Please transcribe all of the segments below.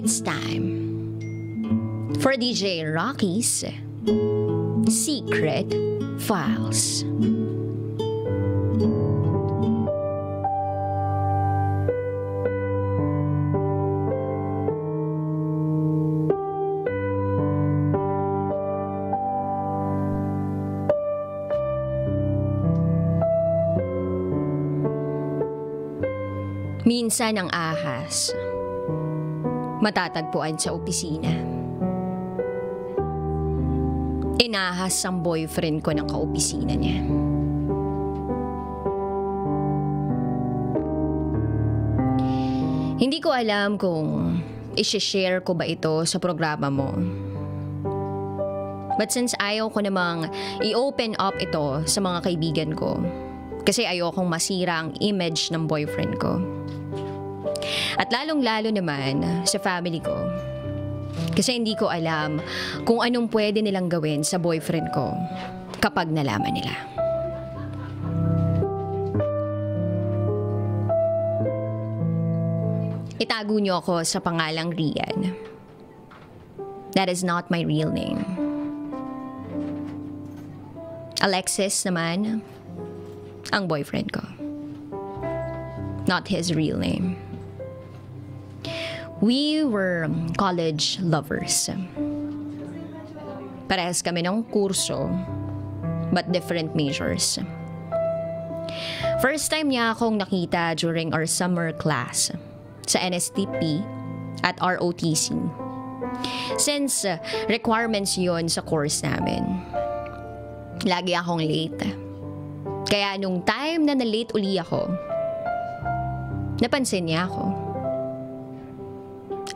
It's time for DJ Rocky's Secret Files. Minsan ang ahas matatagpuan sa opisina. Inahas ang boyfriend ko ng kaopisina niya. Hindi ko alam kung i-share ko ba ito sa programa mo. But since ayaw ko namang i-open up ito sa mga kaibigan ko, kasi ayokong masira ang image ng boyfriend ko. At lalong-lalo naman sa family ko. Kasi hindi ko alam kung anong pwede nilang gawin sa boyfriend ko kapag nalaman nila. Itago niyo ako sa pangalang Rian. That is not my real name. Alexis naman ang boyfriend ko. Not his real name. We were college lovers. Parehas kami ng kurso, but different majors. First time niya akong nakita during our summer class sa NSTP at ROTC. Since requirements yon sa course namin, lagi akong late. Kaya nung time na na-late uli ako, napansin niya ako.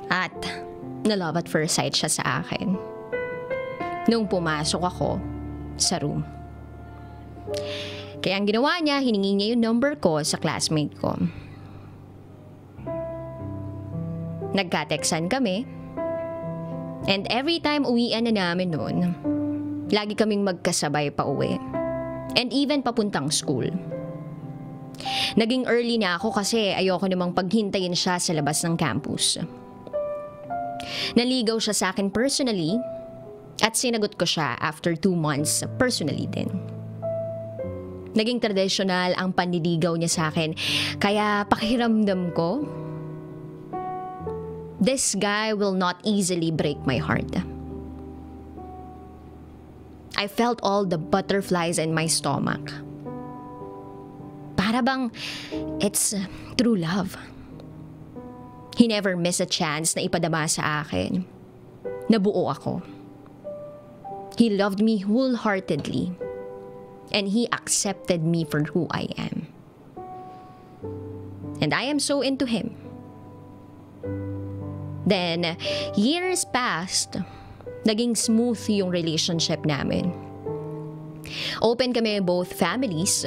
At na-love at first sight siya sa akin nung pumasok ako sa room. Kaya ang ginawa niya, hiningi niya yung number ko sa classmate ko. Nagka-textan kami. And every time uwian na namin noon, lagi kaming magkasabay pa uwi. And even papuntang school. Naging early na ako kasi ayoko namang paghintayin siya sa labas ng campus. Naligaw siya sa akin personally at sinagot ko siya after 2 months personally din. Naging tradisyonal ang panliligaw niya sa akin kaya pakiramdam ko, this guy will not easily break my heart. I felt all the butterflies in my stomach. Para bang it's true love. He never missed a chance na ipadama sa akin. Nabuo ako. He loved me wholeheartedly. And he accepted me for who I am. And I am so into him. Then, years passed. Naging smooth yung relationship namin. Open kami both families.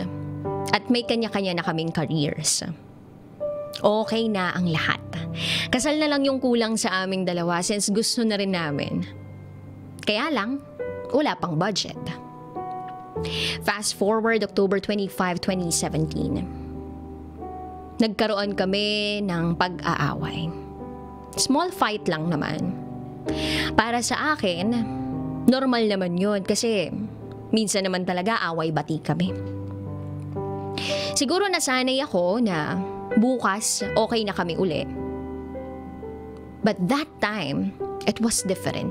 At may kanya-kanya na kaming careers. Okay na ang lahat. Kasal na lang yung kulang sa aming dalawa since gusto na rin namin. Kaya lang, wala pang budget. Fast forward October 25, 2017. Nagkaroon kami ng pag-aaway. Small fight lang naman. Para sa akin, normal naman yun kasi minsan naman talaga away-bati kami. Siguro nasanay ako na bukas okay na kami uli. But that time, it was different.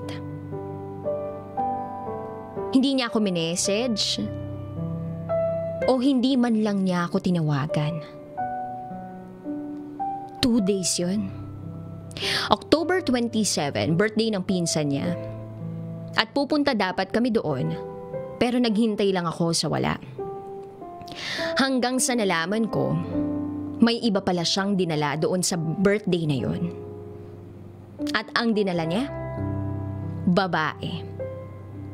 Hindi niya ako minessage o hindi man lang niya ako tinawagan. 2 days yun. October 27, birthday ng pinsan niya. At pupunta dapat kami doon, pero naghintay lang ako sa wala. Hanggang sa nalaman ko, may iba pala siyang dinala doon sa birthday na yon. At ang dinala niya, babae,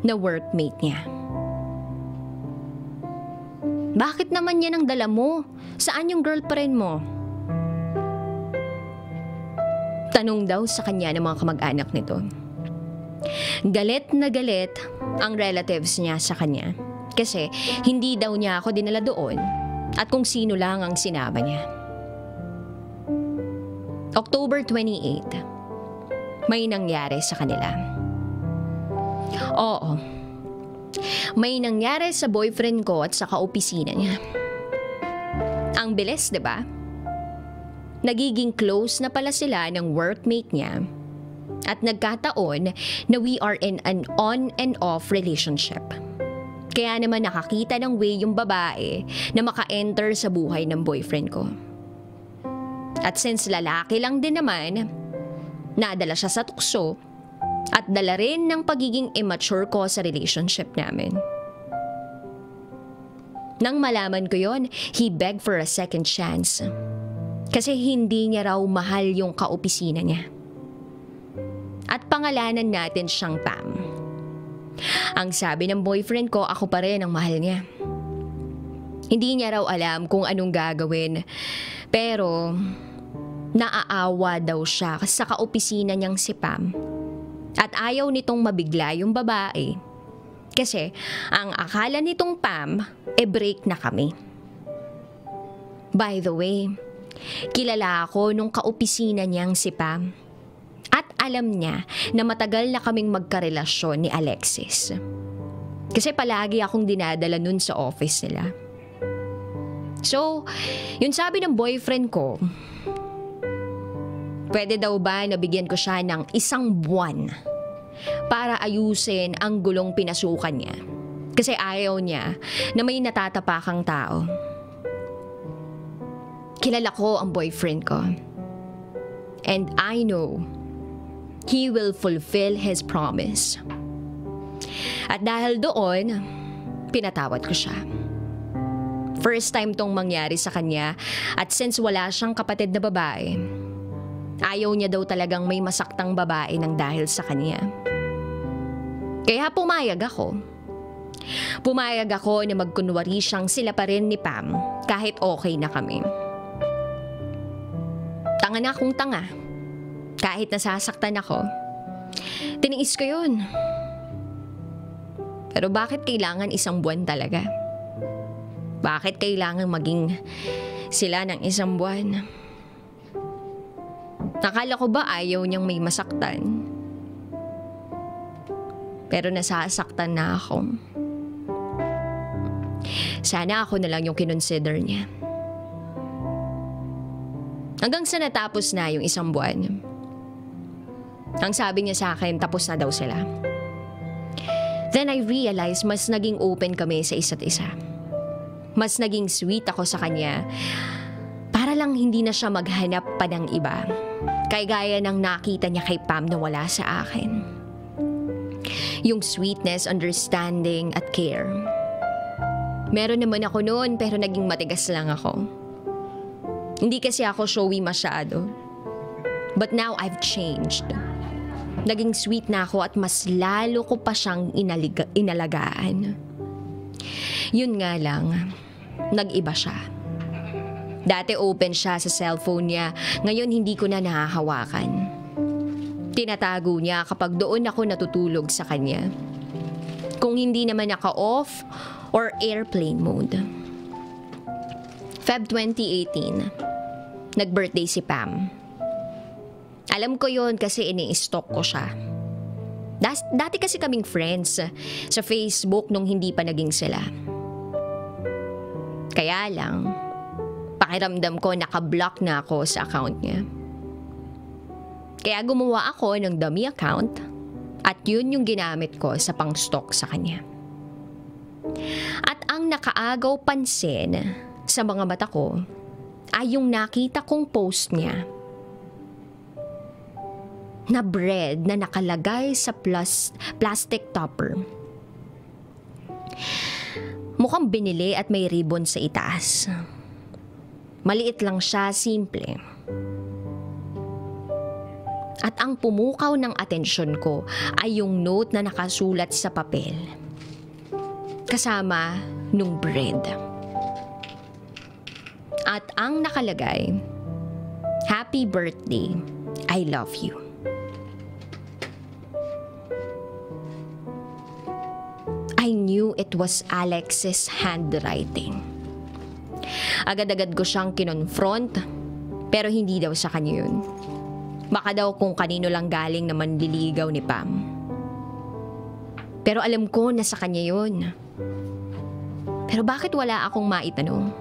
na workmate niya. Bakit naman yan ang dala mo? Saan yung girlfriend mo? Tanong daw sa kanya ng mga kamag-anak nito. Galit na galit ang relatives niya sa kanya kasi hindi daw niya ako dinala doon at kung sino lang ang sinama niya. October 28, may nangyari sa kanila. Oo. May nangyari sa boyfriend ko at sa kaopisina niya. Ang bilis, 'di ba? Nagiging close na pala sila ng workmate niya at nagkataon na we are in an on and off relationship. Kaya naman nakakita ng way yung babae na maka-enter sa buhay ng boyfriend ko. At since lalaki lang din naman, nadala siya sa tukso at dala rin ng pagiging immature ko sa relationship namin. Nang malaman ko yon, he begged for a second chance. Kasi hindi niya raw mahal yung kaopisina niya. At pangalanan natin siyang Pam. Ang sabi ng boyfriend ko, ako pa rin ang mahal niya. Hindi niya raw alam kung anong gagawin. Pero naaawa daw siya sa kaopisina niyang si Pam. At ayaw nitong mabigla yung babae. Kasi ang akala nitong Pam, break na kami. By the way, kilala ako nung kaopisina niyang si Pam. At alam niya na matagal na kaming magkarelasyon ni Alexis. Kasi palagi akong dinadala nun sa office nila. So, yun sabi ng boyfriend ko, pwede daw ba nabigyan ko siya ng 1 buwan para ayusin ang gulong pinasukan niya. Kasi ayaw niya na may natatapakang tao. Kilala ko ang boyfriend ko. And I know he will fulfill his promise. At dahil doon, pinatawad ko siya. First time tong mangyari sa kanya at since wala siyang kapatid na babae, ayaw niya daw talagang may masaktang babae nang dahil sa kanya. Kaya pumayag ako. Pumayag ako na magkunwari siyang sila pa rin ni Pam kahit okay na kami. Tanga na akong tanga. Kahit nasasaktan ako, tiniis ko yun. Pero bakit kailangan 1 buwan talaga? Bakit kailangan maging sila ng 1 buwan? Nakala ko ba ayaw niyang may masaktan? Pero nasasaktan na ako. Sana ako na lang yung kinonsider niya. Hanggang sa natapos na yung 1 buwan. Ang sabi niya sa akin, tapos na daw sila. Then I realized mas naging open kami sa isa't isa. Mas naging sweet ako sa kanya para lang hindi na siya maghanap pa ng iba. Kaya ng nakita niya kay Pam na wala sa akin. Yung sweetness, understanding at care. Meron naman ako noon pero naging matigas lang ako. Hindi kasi ako showy masyado. But now I've changed. Naging sweet na ako at mas lalo ko pa siyang inalagaan. Yun nga lang, nag-iba siya. Dati open siya sa cellphone niya, ngayon hindi ko na nahahawakan. Tinatago niya kapag doon ako natutulog sa kanya. Kung hindi naman naka-off or airplane mode. Feb 2018, nag-birthday si Pam. Alam ko yon kasi ini-stalk ko siya. Dati kasi kaming friends sa Facebook nung hindi pa naging sila. Kaya lang, pakiramdam ko naka-block na ako sa account niya. Kaya gumawa ako ng dummy account at yun yung ginamit ko sa pang-stalk sa kanya. At ang nakaagaw pansin sa mga mata ko ay yung nakita kong post niya na bread na nakalagay sa plastic topper. Mukhang binili at may ribbon sa itaas. Maliit lang siya, simple. At ang pumukaw ng atensyon ko ay yung note na nakasulat sa papel. Kasama nung bread. At ang nakalagay, "Happy birthday, I love you." I knew it was Alex's handwriting. Agad-agad ko siyang kinonfront, pero hindi daw sa kanya yun. Baka daw kung kanino lang galing na manliligaw ni Pam. Pero alam ko na sa kanya yun. Pero bakit wala akong maitanong?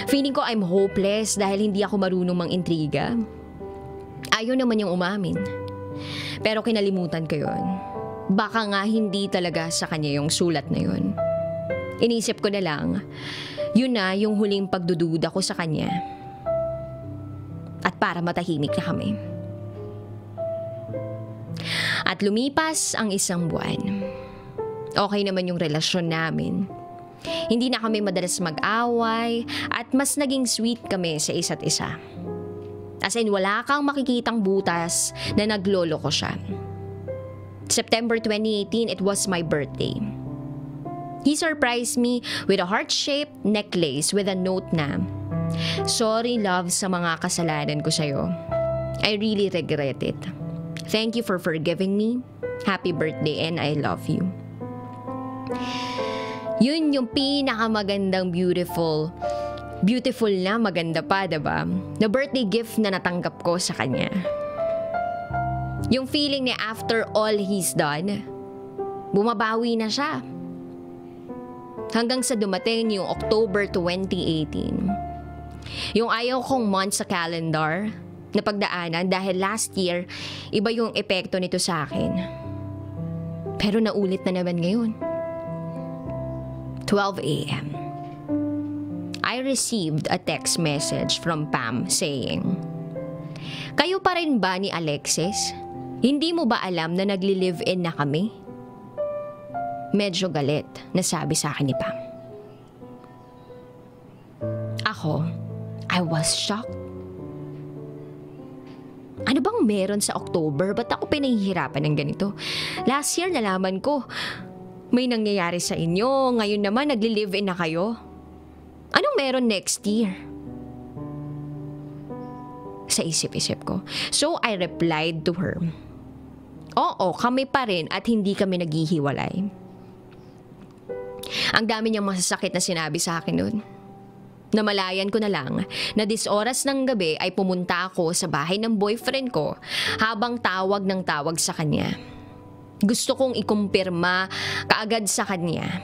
Feeling ko I'm hopeless dahil hindi ako marunong mang-intriga. Ayaw naman yung umamin. Pero kinalimutan ko yun. Baka nga hindi talaga sa kanya yung sulat na yun. Inisip ko na lang, yun na yung huling pagdududa ko sa kanya. At para matahimik na kami. At lumipas ang 1 buwan. Okay naman yung relasyon namin. Hindi na kami madalas mag-away at mas naging sweet kami sa isa't isa. As in, wala kang makikitang butas na naglolo ko siya. September 2018, it was my birthday. He surprised me with a heart-shaped necklace with a note na, "Sorry love sa mga kasalanan ko sa'yo. I really regret it. Thank you for forgiving me. Happy birthday and I love you." Yun yung pinakamagandang beautiful na maganda pa, diba? Na birthday gift na natanggap ko sa kanya. Yung feeling niya after all he's done, bumabawi na siya. Hanggang sa dumating yung October 2018. Yung ayaw kong month sa calendar na pagdaanan dahil last year, iba yung epekto nito sa akin. Pero naulit na naman ngayon. 12 a.m. I received a text message from Pam saying, "Kayo pa rin ba ni Alexis? Hindi mo ba alam na nagli-live-in na kami?" Medyo galit na sabi sa akin ni Pam. Ako, I was shocked. Ano bang meron sa October? Ba't ako pinahihirapan ng ganito? Last year nalaman ko, may nangyayari sa inyo. Ngayon naman nagli-live-in na kayo. Anong meron next year? Sa isip-isip ko. So I replied to her, "Oo, kami pa rin at hindi kami naghihiwalay." Ang dami niyang masasakit na sinabi sa akin noon. Namalayan ko na lang na 10 oras ng gabi ay pumunta ako sa bahay ng boyfriend ko habang tawag ng tawag sa kanya. Gusto kong ikumpirma kaagad sa kanya.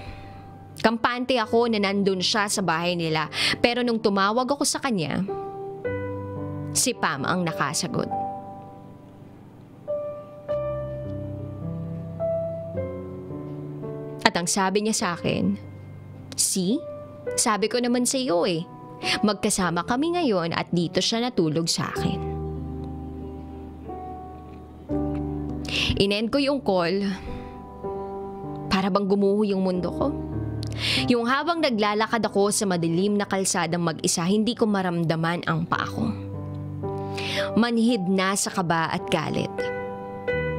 Kampante ako na nandun siya sa bahay nila, pero nung tumawag ako sa kanya, si Pam ang nakasagot. At ang sabi niya sa akin, "See? Sabi ko naman sa iyo eh. Magkasama kami ngayon at dito siya natulog sa akin." Inend ko yung call. Para bang gumuho yung mundo ko. Yung habang naglalakad ako sa madilim na kalsadang mag-isa, hindi ko maramdaman ang paa ko. Manhid na sa kaba at galit.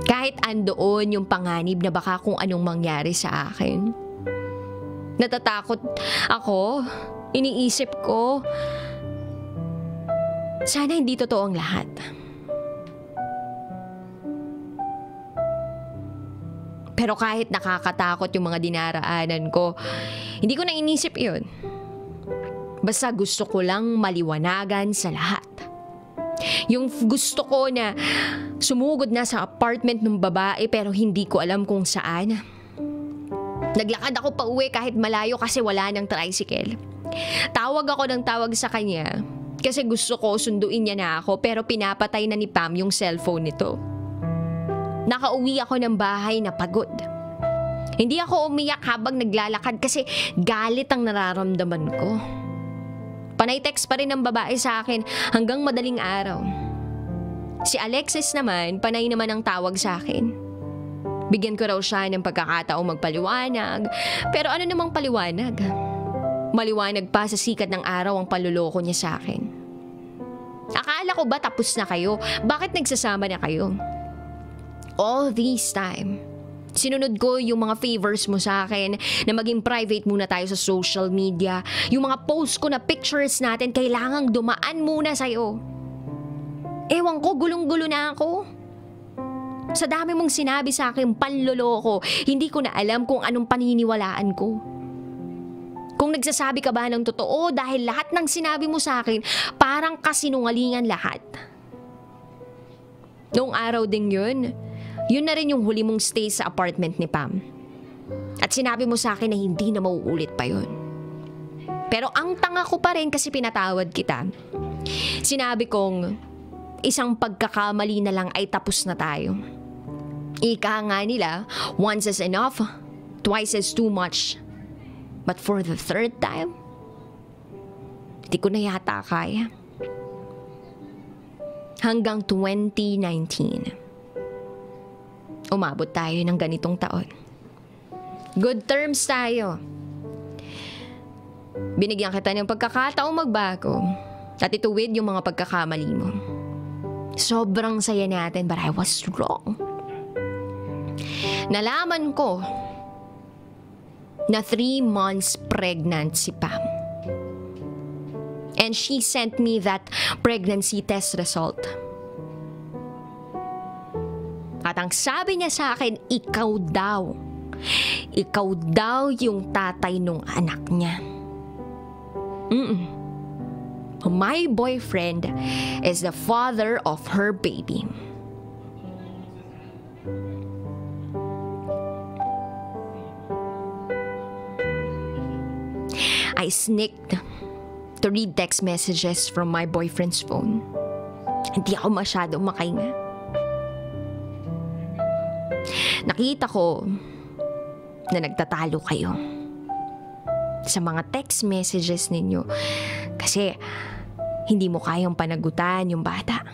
Kahit andoon yung panganib na baka kung anong mangyari sa akin. Natatakot ako. Iniisip ko, sana hindi totoo ang lahat. Pero kahit nakakatakot yung mga dinaraanan ko, hindi ko na inisip yun. Basta gusto ko lang maliwanagan sa lahat. Yung gusto ko na sumugod na sa apartment ng babae pero hindi ko alam kung saan. Naglakad ako pa uwi kahit malayo kasi wala ng tricycle. Tawag ako ng tawag sa kanya kasi gusto ko sunduin niya na ako pero pinapatay na ni Pam yung cellphone nito. Nakauwi ako ng bahay na pagod. Hindi ako umiyak habang naglalakad kasi galit ang nararamdaman ko. Panay text pa rin ng babae sa akin hanggang madaling araw. Si Alexis naman, panay naman ang tawag sa akin. Bigyan ko raw siya ng pagkakataong magpaliwanag. Pero ano namang paliwanag? Maliwanag pa sa sikat ng araw ang panluloko niya sa akin. Akala ko ba tapos na kayo? Bakit nagsasama na kayo? All this time, sinunod ko yung mga favors mo sa akin na maging private muna tayo sa social media. Yung mga post ko na pictures natin kailangang dumaan muna sa'yo. Ewan ko, gulong-gulo na ako. Sa dami mong sinabi sa akin, panloloko, hindi ko na alam kung anong paniniwalaan ko. Kung nagsasabi ka ba ng totoo dahil lahat ng sinabi mo sa akin, parang kasinungalingan lahat. Noong araw ding yun na rin yung huli mong stay sa apartment ni Pam. At sinabi mo sa akin na hindi na mauulit pa yun. Pero ang tanga ko pa rin kasi pinatawad kita. Sinabi kong isang pagkakamali na lang ay tapos na tayo. Ika nga nila, once is enough, twice is too much. But for the third time, hindi ko na yata kaya. Hanggang 2019. Umabot tayo ng ganitong taon. Good terms tayo. Binigyan kita ng pagkakataong magbago at ituwid yung mga pagkakamali mo. Sobrang saya natin, but I was wrong. Nalaman ko na 3 months pregnant si Pam. And she sent me that pregnancy test result. At ang sabi niya sa akin, ikaw daw yung tatay nung anak niya. My boyfriend is the father of her baby. I sneaked to read text messages from my boyfriend's phone. Hindi ako masyadong makahinga. Nakita ko na nagtatalo kayo sa mga text messages ninyo kasi hindi mo kayang panagutan yung bata.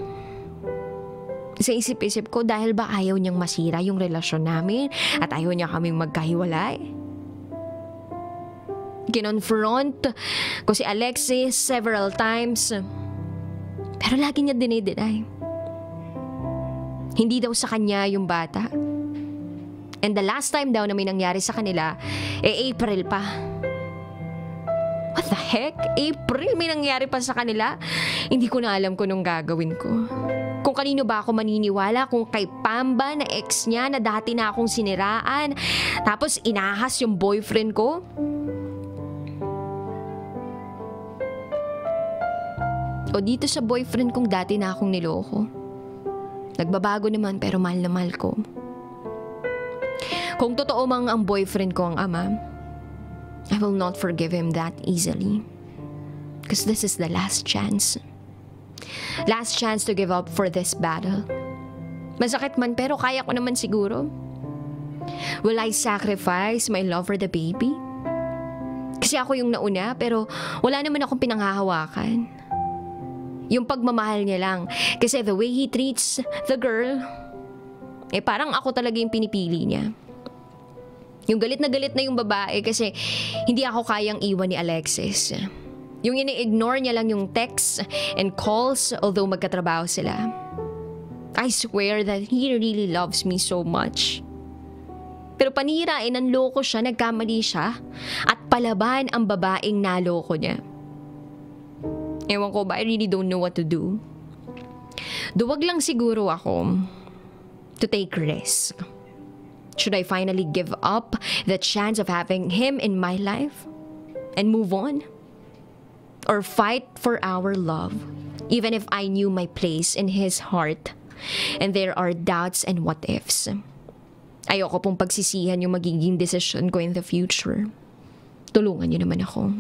Sa isip-isip ko, dahil ba ayaw niyang masira yung relasyon namin at ayaw niya kaming magkahiwalay? Kinonfront ko si Alexis several times, pero lagi niya dinideny. Hindi daw sa kanya yung bata. And the last time daw na may nangyari sa kanila, April pa. What the heck? April? May nangyari pa sa kanila? Hindi ko na alam kung anong gagawin ko. Kung kanino ba ako maniniwala, kung kay Pamba na ex niya na dati na akong siniraan, tapos inahas yung boyfriend ko? O dito sa boyfriend kong dati na akong niloko. Nagbabago naman pero mahal na mahal ko. Kung totoo mang ang boyfriend ko ang ama, I will not forgive him that easily. Because this is the last chance. Last chance to give up for this battle. Masakit man pero kaya ko naman siguro. Will I sacrifice my love for the baby? Kasi ako yung nauna pero wala naman akong pinanghahawakan. Yung pagmamahal niya lang. Kasi the way he treats the girl, parang ako talaga yung pinipili niya. Yung galit na yung babae kasi hindi ako kayang iwan ni Alexis. Yung ini-ignore niya lang yung texts and calls although magkatrabaho sila. I swear that he really loves me so much. Pero panirain, nanloko siya, nagkamali siya, at palaban ang babaeng naloko niya. Ewan ko ba, I really don't know what to do. Duwag lang siguro ako to take risk. Should I finally give up the chance of having him in my life and move on? Or fight for our love, even if I knew my place in his heart and there are doubts and what-ifs? Ayoko pong pagsisihan yung magiging decision ko in the future. Tulungan niyo naman ako.